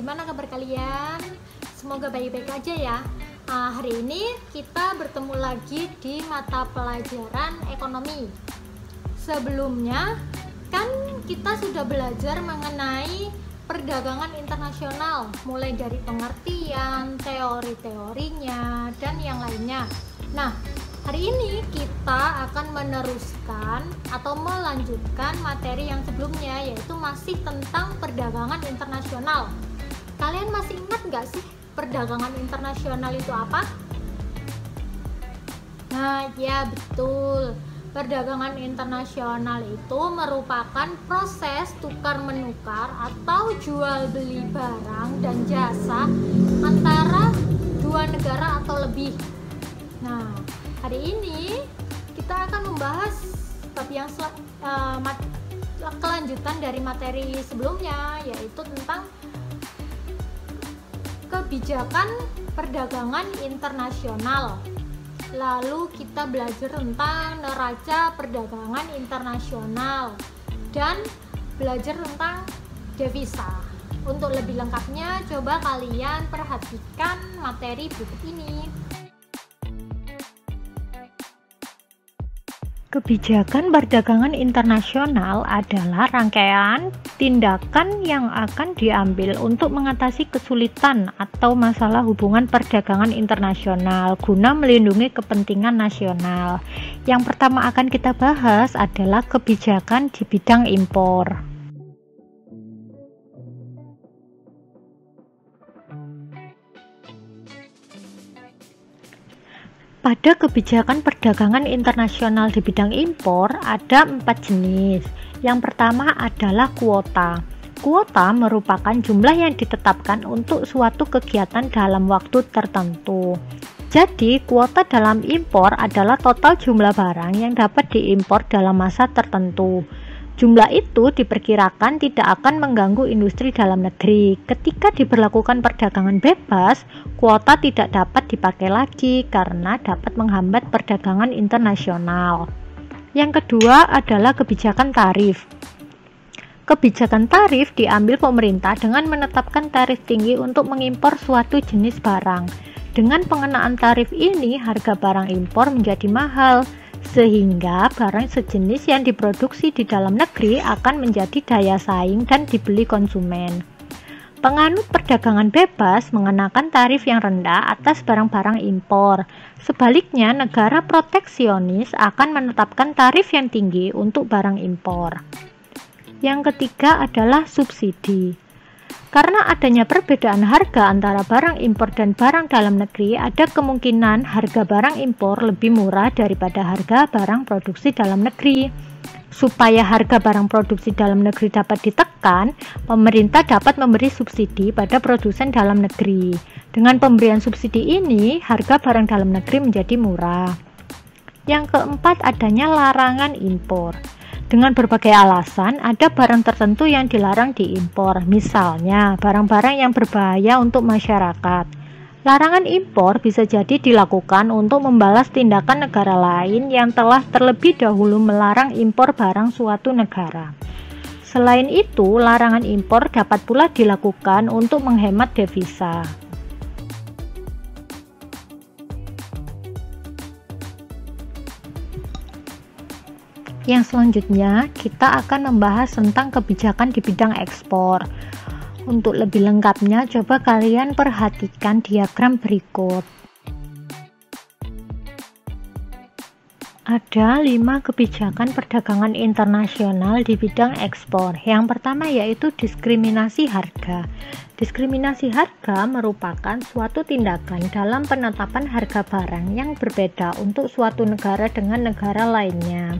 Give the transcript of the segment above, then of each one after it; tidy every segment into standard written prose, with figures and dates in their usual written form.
gimana kabar kalian? Semoga baik-baik aja ya. Hari ini kita bertemu lagi di mata pelajaran ekonomi. Sebelumnya kan kita sudah belajar mengenai perdagangan internasional, mulai dari pengertian, teori-teorinya, dan yang lainnya. Nah, hari ini kita akan meneruskan atau melanjutkan materi yang sebelumnya, yaitu masih tentang perdagangan internasional. Kalian masih ingat nggak sih perdagangan internasional itu apa? Nah, ya betul. Perdagangan internasional itu merupakan proses tukar-menukar atau jual beli barang dan jasa antara dua negara atau lebih. Nah, hari ini kita akan membahas bab yang kelanjutan dari materi sebelumnya, yaitu tentang kebijakan perdagangan internasional. Lalu kita belajar tentang neraca perdagangan internasional dan belajar tentang devisa. Untuk lebih lengkapnya, coba kalian perhatikan materi berikut ini. Kebijakan perdagangan internasional adalah rangkaian tindakan yang akan diambil untuk mengatasi kesulitan atau masalah hubungan perdagangan internasional guna melindungi kepentingan nasional. Yang pertama akan kita bahas adalah kebijakan di bidang impor. Pada kebijakan perdagangan internasional di bidang impor ada 4 jenis. Yang pertama adalah kuota. Kuota merupakan jumlah yang ditetapkan untuk suatu kegiatan dalam waktu tertentu. Jadi, kuota dalam impor adalah total jumlah barang yang dapat diimpor dalam masa tertentu. Jumlah itu diperkirakan tidak akan mengganggu industri dalam negeri. Ketika diberlakukan perdagangan bebas, kuota tidak dapat dipakai lagi karena dapat menghambat perdagangan internasional. Yang kedua adalah kebijakan tarif. Kebijakan tarif diambil pemerintah dengan menetapkan tarif tinggi untuk mengimpor suatu jenis barang. Dengan pengenaan tarif ini, harga barang impor menjadi mahal, sehingga barang sejenis yang diproduksi di dalam negeri akan menjadi daya saing dan dibeli konsumen. Penganut perdagangan bebas mengenakan tarif yang rendah atas barang-barang impor. Sebaliknya, negara proteksionis akan menetapkan tarif yang tinggi untuk barang impor. Yang ketiga adalah subsidi. Karena adanya perbedaan harga antara barang impor dan barang dalam negeri, ada kemungkinan harga barang impor lebih murah daripada harga barang produksi dalam negeri. Supaya harga barang produksi dalam negeri dapat ditekan, pemerintah dapat memberi subsidi pada produsen dalam negeri. Dengan pemberian subsidi ini, harga barang dalam negeri menjadi murah. Yang keempat, adanya larangan impor. Dengan berbagai alasan, ada barang tertentu yang dilarang diimpor, misalnya barang-barang yang berbahaya untuk masyarakat. Larangan impor bisa jadi dilakukan untuk membalas tindakan negara lain yang telah terlebih dahulu melarang impor barang suatu negara. Selain itu, larangan impor dapat pula dilakukan untuk menghemat devisa. Yang selanjutnya, kita akan membahas tentang kebijakan di bidang ekspor. Untuk lebih lengkapnya, coba kalian perhatikan diagram berikut. Ada 5 kebijakan perdagangan internasional di bidang ekspor. Yang pertama yaitu diskriminasi harga. Diskriminasi harga merupakan suatu tindakan dalam penetapan harga barang yang berbeda untuk suatu negara dengan negara lainnya.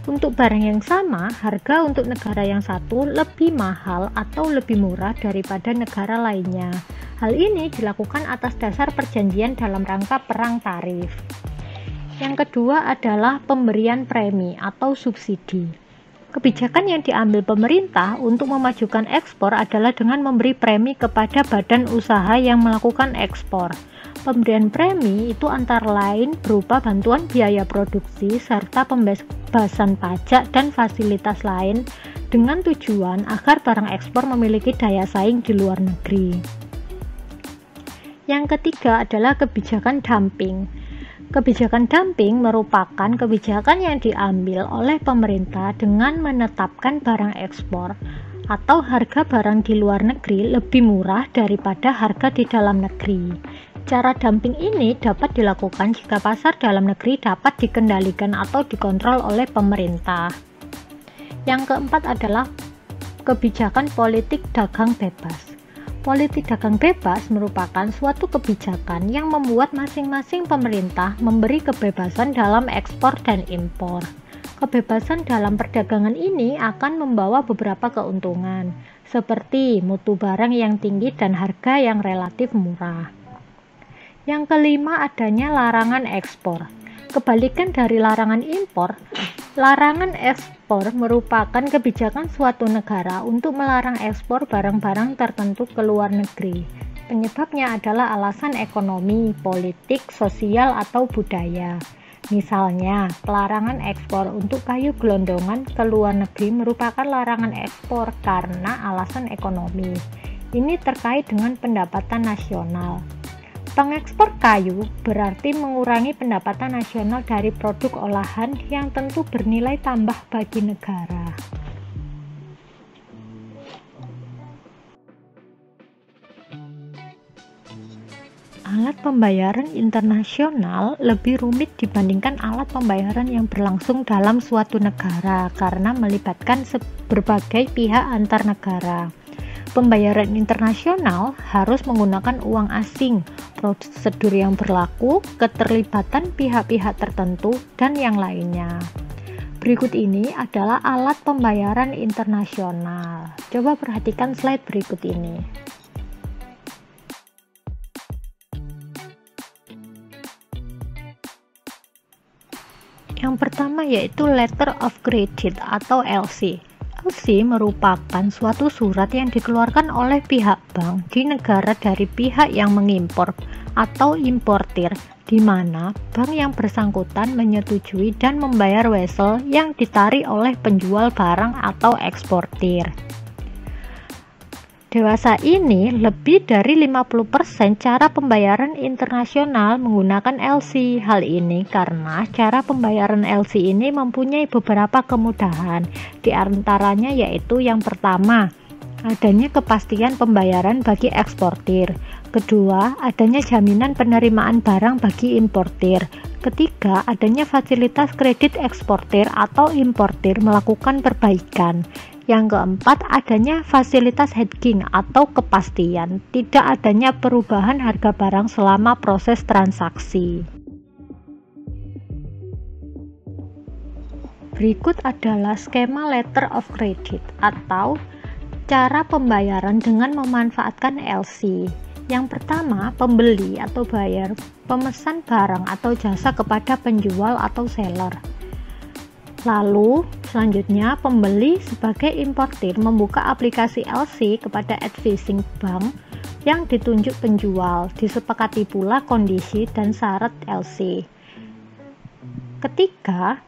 Untuk barang yang sama, harga untuk negara yang satu lebih mahal atau lebih murah daripada negara lainnya. Hal ini dilakukan atas dasar perjanjian dalam rangka perang tarif. Yang kedua adalah pemberian premi atau subsidi. Kebijakan yang diambil pemerintah untuk memajukan ekspor adalah dengan memberi premi kepada badan usaha yang melakukan ekspor. Pemberian premi itu antara lain berupa bantuan biaya produksi serta pembebasan pajak dan fasilitas lain dengan tujuan agar barang ekspor memiliki daya saing di luar negeri. Yang ketiga adalah kebijakan dumping. Kebijakan dumping merupakan kebijakan yang diambil oleh pemerintah dengan menetapkan barang ekspor atau harga barang di luar negeri lebih murah daripada harga di dalam negeri. Cara dumping ini dapat dilakukan jika pasar dalam negeri dapat dikendalikan atau dikontrol oleh pemerintah. Yang keempat adalah kebijakan politik dagang bebas. Politik dagang bebas merupakan suatu kebijakan yang membuat masing-masing pemerintah memberi kebebasan dalam ekspor dan impor. Kebebasan dalam perdagangan ini akan membawa beberapa keuntungan, seperti mutu barang yang tinggi dan harga yang relatif murah. Yang kelima adanya larangan ekspor. Kebalikan dari larangan impor, larangan ekspor merupakan kebijakan suatu negara untuk melarang ekspor barang-barang tertentu ke luar negeri. Penyebabnya adalah alasan ekonomi, politik, sosial, atau budaya. Misalnya, pelarangan ekspor untuk kayu gelondongan ke luar negeri merupakan larangan ekspor karena alasan ekonomi. Ini terkait dengan pendapatan nasional. Pengekspor kayu berarti mengurangi pendapatan nasional dari produk olahan yang tentu bernilai tambah bagi negara. Alat pembayaran internasional lebih rumit dibandingkan alat pembayaran yang berlangsung dalam suatu negara karena melibatkan berbagai pihak antar negara. Pembayaran internasional harus menggunakan uang asing, prosedur yang berlaku, keterlibatan pihak-pihak tertentu, dan yang lainnya. Berikut ini adalah alat pembayaran internasional. Coba perhatikan slide berikut ini. Yang pertama yaitu Letter of Credit atau LC. LC merupakan suatu surat yang dikeluarkan oleh pihak bank di negara dari pihak yang mengimpor atau importir, di mana bank yang bersangkutan menyetujui dan membayar wesel yang ditarik oleh penjual barang atau eksportir. Dewasa ini lebih dari 50% cara pembayaran internasional menggunakan LC. Hal ini karena cara pembayaran LC ini mempunyai beberapa kemudahan. Di antaranya yaitu yang pertama, adanya kepastian pembayaran bagi eksportir. Kedua, adanya jaminan penerimaan barang bagi importir. Ketiga, adanya fasilitas kredit eksportir atau importir melakukan perbaikan. Yang keempat, adanya fasilitas hedging atau kepastian, tidak adanya perubahan harga barang selama proses transaksi. Berikut adalah skema letter of credit atau cara pembayaran dengan memanfaatkan LC. Yang pertama, pembeli atau buyer pemesan barang atau jasa kepada penjual atau seller. Lalu, selanjutnya pembeli sebagai importir membuka aplikasi LC kepada advising bank yang ditunjuk penjual, disepakati pula kondisi dan syarat LC. Ketiga,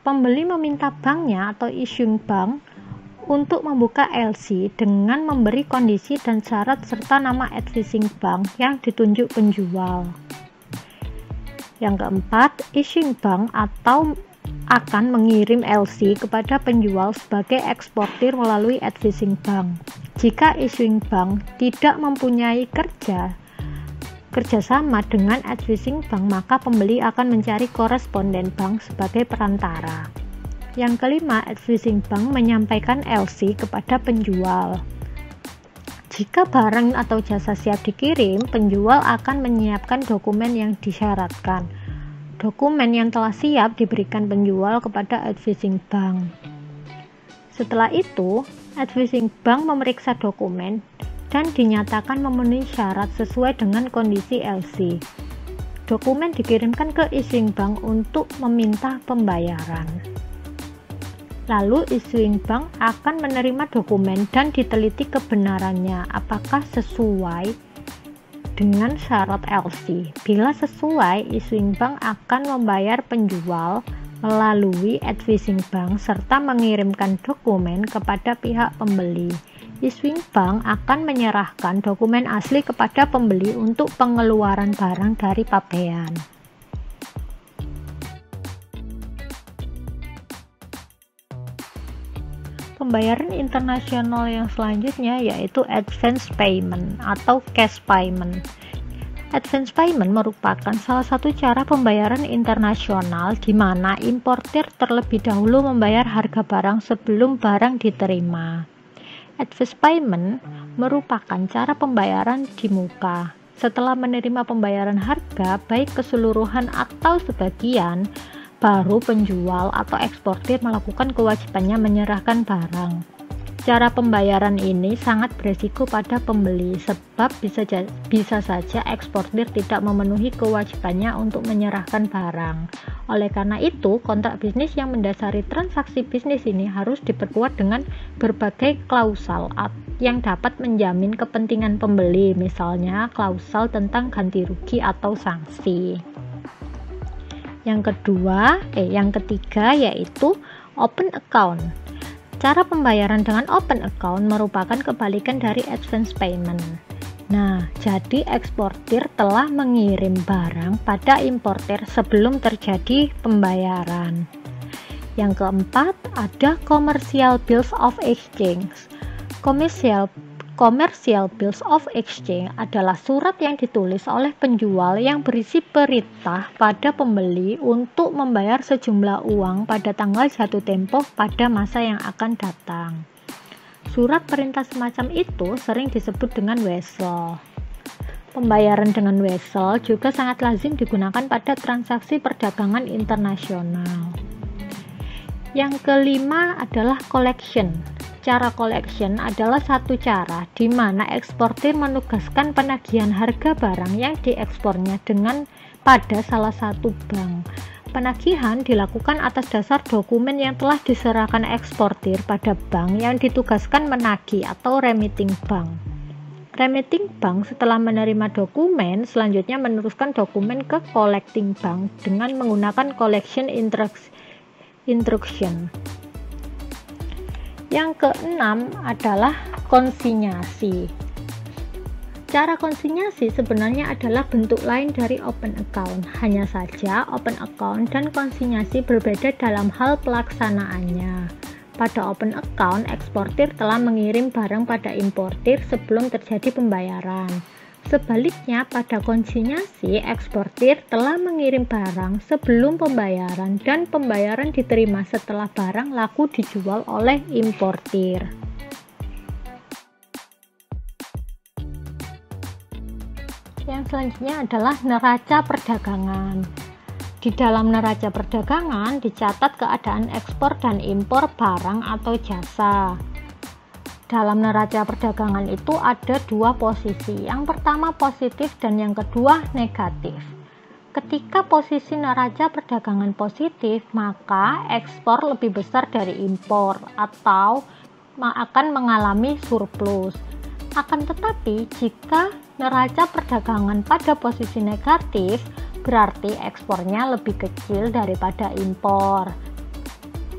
pembeli meminta banknya atau issuing bank untuk membuka LC dengan memberi kondisi dan syarat serta nama advising bank yang ditunjuk penjual. Yang keempat, issuing bank atau akan mengirim LC kepada penjual sebagai eksportir melalui advising bank. Jika issuing bank tidak mempunyai kerjasama dengan advising bank, maka pembeli akan mencari koresponden bank sebagai perantara. Yang kelima, advising bank menyampaikan LC kepada penjual. Jika barang atau jasa siap dikirim, penjual akan menyiapkan dokumen yang disyaratkan. Dokumen yang telah siap diberikan penjual kepada advising bank. Setelah itu, advising bank memeriksa dokumen dan dinyatakan memenuhi syarat sesuai dengan kondisi LC. Dokumen dikirimkan ke issuing bank untuk meminta pembayaran. Lalu issuing bank akan menerima dokumen dan diteliti kebenarannya apakah sesuai dengan syarat LC. Bila sesuai, issuing bank akan membayar penjual melalui advising bank serta mengirimkan dokumen kepada pihak pembeli. Issuing bank akan menyerahkan dokumen asli kepada pembeli untuk pengeluaran barang dari pabean. Pembayaran internasional yang selanjutnya yaitu advance payment atau cash payment. Advance payment merupakan salah satu cara pembayaran internasional di mana importir terlebih dahulu membayar harga barang sebelum barang diterima. Advance payment merupakan cara pembayaran di muka. Setelah menerima pembayaran harga, baik keseluruhan atau sebagian, baru penjual atau eksportir melakukan kewajibannya menyerahkan barang. Cara pembayaran ini sangat beresiko pada pembeli sebab bisa saja eksportir tidak memenuhi kewajibannya untuk menyerahkan barang. Oleh karena itu, kontrak bisnis yang mendasari transaksi bisnis ini harus diperkuat dengan berbagai klausal yang dapat menjamin kepentingan pembeli, misalnya klausal tentang ganti rugi atau sanksi. Yang ketiga yaitu open account. Cara pembayaran dengan open account merupakan kebalikan dari advance payment. Nah, jadi eksportir telah mengirim barang pada importir sebelum terjadi pembayaran. Yang keempat, ada commercial bills of exchange. Commercial bills of exchange adalah surat yang ditulis oleh penjual yang berisi perintah pada pembeli untuk membayar sejumlah uang pada tanggal jatuh tempo pada masa yang akan datang. Surat perintah semacam itu sering disebut dengan wesel. Pembayaran dengan wesel juga sangat lazim digunakan pada transaksi perdagangan internasional. Yang kelima adalah collection. Cara collection adalah satu cara di mana eksportir menugaskan penagihan harga barang yang diekspornya pada salah satu bank. Penagihan dilakukan atas dasar dokumen yang telah diserahkan eksportir pada bank yang ditugaskan menagih atau remitting bank. Remitting bank setelah menerima dokumen selanjutnya meneruskan dokumen ke collecting bank dengan menggunakan collection instruction. Yang keenam adalah konsinyasi. Cara konsinyasi sebenarnya adalah bentuk lain dari open account. Hanya saja open account dan konsinyasi berbeda dalam hal pelaksanaannya. Pada open account, eksportir telah mengirim barang pada importir sebelum terjadi pembayaran. Sebaliknya, pada konsinyasi, eksportir telah mengirim barang sebelum pembayaran dan pembayaran diterima setelah barang laku dijual oleh importir. Yang selanjutnya adalah neraca perdagangan. Di dalam neraca perdagangan dicatat keadaan ekspor dan impor barang atau jasa. Dalam neraca perdagangan itu ada dua posisi, yang pertama positif dan yang kedua negatif. Ketika posisi neraca perdagangan positif, maka ekspor lebih besar dari impor atau akan mengalami surplus. Akan tetapi, jika neraca perdagangan pada posisi negatif, berarti ekspornya lebih kecil daripada impor,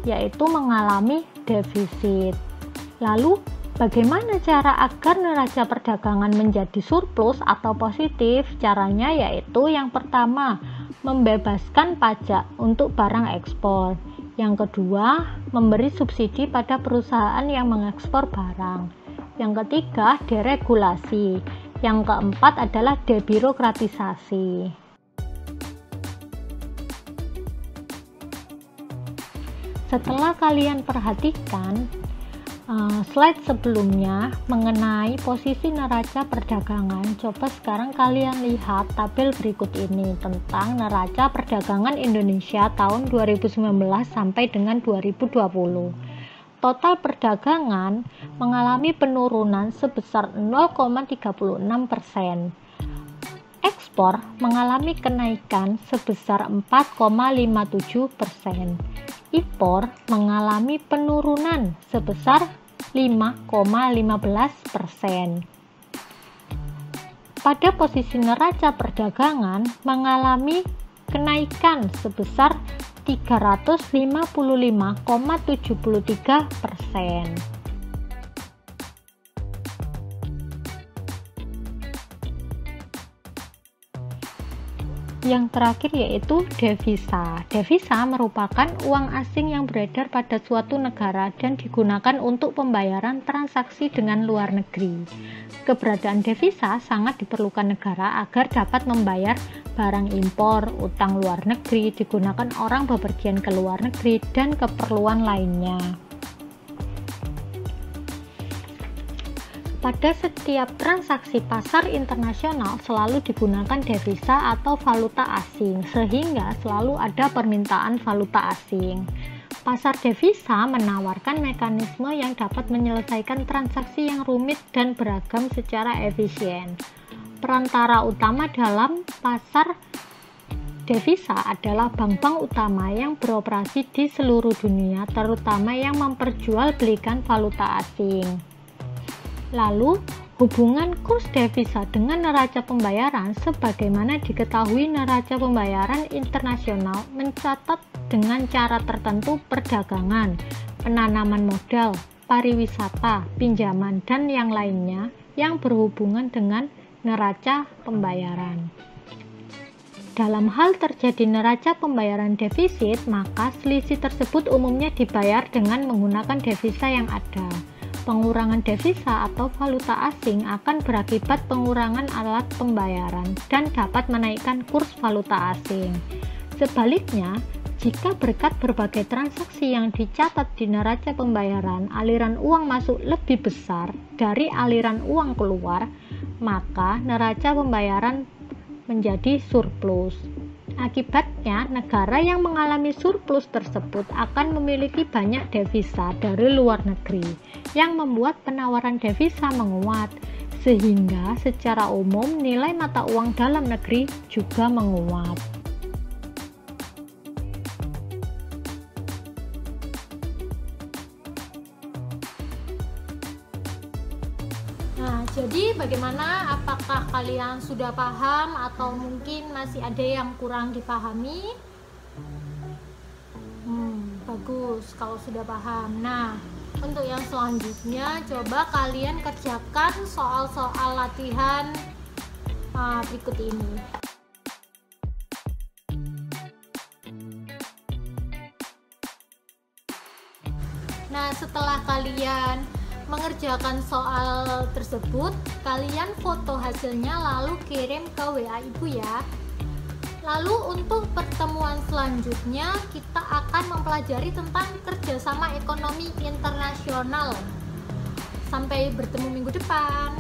yaitu mengalami defisit. Lalu, bagaimana cara agar neraca perdagangan menjadi surplus atau positif? Caranya yaitu yang pertama, membebaskan pajak untuk barang ekspor. Yang kedua, memberi subsidi pada perusahaan yang mengekspor barang. Yang ketiga, deregulasi. Yang keempat adalah debirokratisasi. Setelah kalian perhatikan slide sebelumnya mengenai posisi neraca perdagangan, coba sekarang kalian lihat tabel berikut ini tentang neraca perdagangan Indonesia tahun 2019 sampai dengan 2020. Total perdagangan mengalami penurunan sebesar 0,36%. Ekspor mengalami kenaikan sebesar 4,57%. Impor mengalami penurunan sebesar 5,15%. Pada posisi neraca perdagangan mengalami kenaikan sebesar 355,73%. Yang terakhir yaitu devisa. Devisa merupakan uang asing yang beredar pada suatu negara dan digunakan untuk pembayaran transaksi dengan luar negeri. Keberadaan devisa sangat diperlukan negara agar dapat membayar barang impor, utang luar negeri, digunakan orang bepergian ke luar negeri, dan keperluan lainnya. Pada setiap transaksi pasar internasional selalu digunakan devisa atau valuta asing, sehingga selalu ada permintaan valuta asing. Pasar devisa menawarkan mekanisme yang dapat menyelesaikan transaksi yang rumit dan beragam secara efisien. Perantara utama dalam pasar devisa adalah bank-bank utama yang beroperasi di seluruh dunia, terutama yang memperjualbelikan valuta asing. Lalu, hubungan kurs devisa dengan neraca pembayaran sebagaimana diketahui neraca pembayaran internasional mencatat dengan cara tertentu perdagangan, penanaman modal, pariwisata, pinjaman, dan yang lainnya yang berhubungan dengan neraca pembayaran. Dalam hal terjadi neraca pembayaran defisit, maka selisih tersebut umumnya dibayar dengan menggunakan devisa yang ada. Pengurangan devisa atau valuta asing akan berakibat pengurangan alat pembayaran dan dapat menaikkan kurs valuta asing. Sebaliknya, jika berkat berbagai transaksi yang dicatat di neraca pembayaran, aliran uang masuk lebih besar dari aliran uang keluar, maka neraca pembayaran menjadi surplus. Akibatnya, negara yang mengalami surplus tersebut akan memiliki banyak devisa dari luar negeri, yang membuat penawaran devisa menguat, sehingga secara umum nilai mata uang dalam negeri juga menguat. Nah, jadi bagaimana? Apakah kalian sudah paham atau mungkin masih ada yang kurang dipahami? Bagus kalau sudah paham. Nah, untuk yang selanjutnya coba kalian kerjakan soal-soal latihan berikut ini. Nah, setelah kalian mengerjakan soal tersebut, kalian foto hasilnya lalu kirim ke WA Ibu ya. Lalu untuk pertemuan selanjutnya kita akan mempelajari tentang kerjasama ekonomi internasional. Sampai bertemu minggu depan.